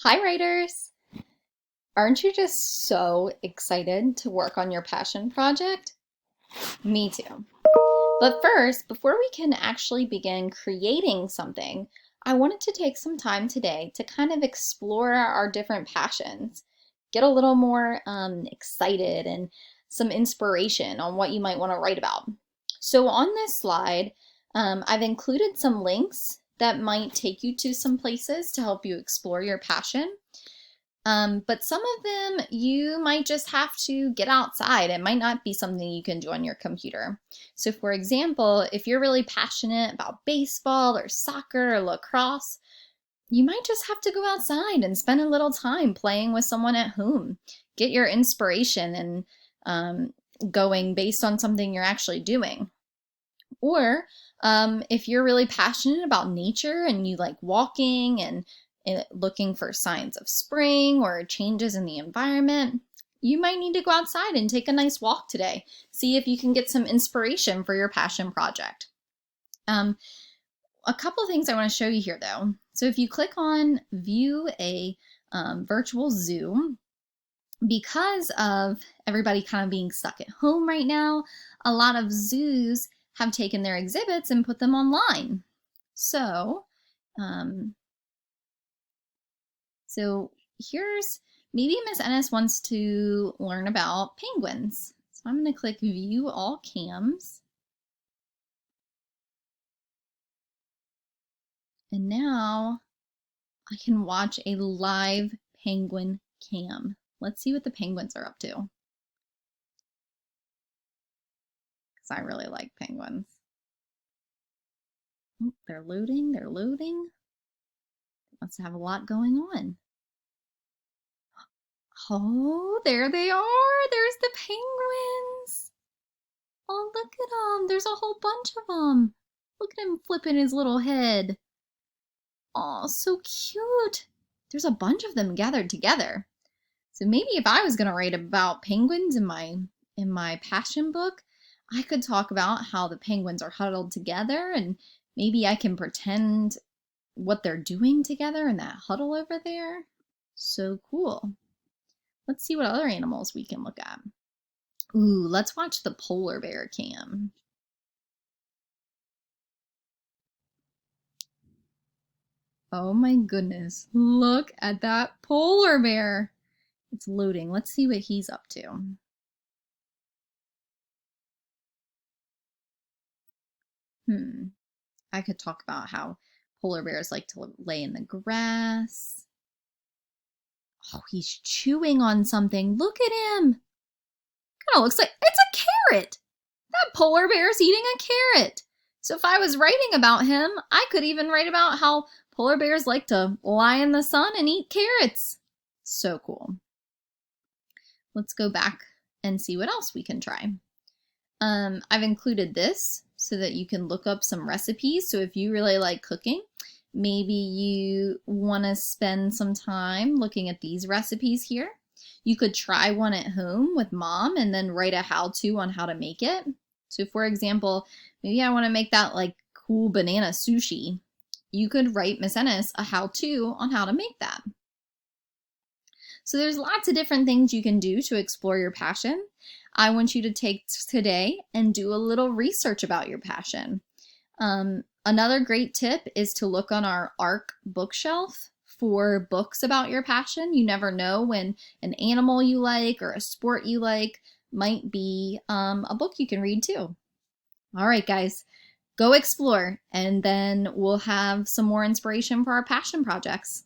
Hi, writers! Aren't you just so excited to work on your passion project? Me too. But first, before we can actually begin creating something, I wanted to take some time today to kind of explore our different passions, get a little more excited and some inspiration on what you might want to write about. So on this slide, I've included some links that might take you to some places to help you explore your passion. But some of them you might just have to get outside. It might not be something you can do on your computer. So for example, if you're really passionate about baseball or soccer or lacrosse, you might just have to go outside and spend a little time playing with someone at home. Get your inspiration and going based on something you're actually doing. Or if you're really passionate about nature and you like walking and looking for signs of spring or changes in the environment, you might need to go outside and take a nice walk today. See if you can get some inspiration for your passion project. A couple things I want to show you here though. So if you click on view a virtual zoo, because of everybody kind of being stuck at home right now, a lot of zoos have taken their exhibits and put them online. So, here's, maybe Miss Ennis wants to learn about penguins. So I'm going to click view all cams. And now I can watch a live penguin cam. Let's see what the penguins are up to. Because I really like penguins. Oh, they're loading, they're loading. Must have a lot going on. Oh, there they are. There's the penguins. Oh, look at them. There's a whole bunch of them. Look at him flipping his little head. Oh, so cute. There's a bunch of them gathered together. So maybe if I was going to write about penguins in my passion book, I could talk about how the penguins are huddled together, and maybe I can pretend what they're doing together in that huddle over there. So cool. Let's see what other animals we can look at. Ooh, let's watch the polar bear cam. Oh my goodness, look at that polar bear. It's loading. Let's see what he's up to. I could talk about how polar bears like to lay in the grass. Oh, he's chewing on something. Look at him. Kind of looks like it's a carrot. That polar bear's eating a carrot. So if I was writing about him, I could even write about how polar bears like to lie in the sun and eat carrots. So cool. Let's go back and see what else we can try. I've included this so that you can look up some recipes. So if you really like cooking, maybe you want to spend some time looking at these recipes here. You could try one at home with mom and then write a how-to on how to make it. So for example, maybe I want to make that like cool banana sushi. You could write Miss Ennis a how-to on how to make that. So there's lots of different things you can do to explore your passion. I want you to take today and do a little research about your passion. Another great tip is to look on our ARC bookshelf for books about your passion. You never know when an animal you like or a sport you like might be a book you can read too. All right, guys, go explore, and then we'll have some more inspiration for our passion projects.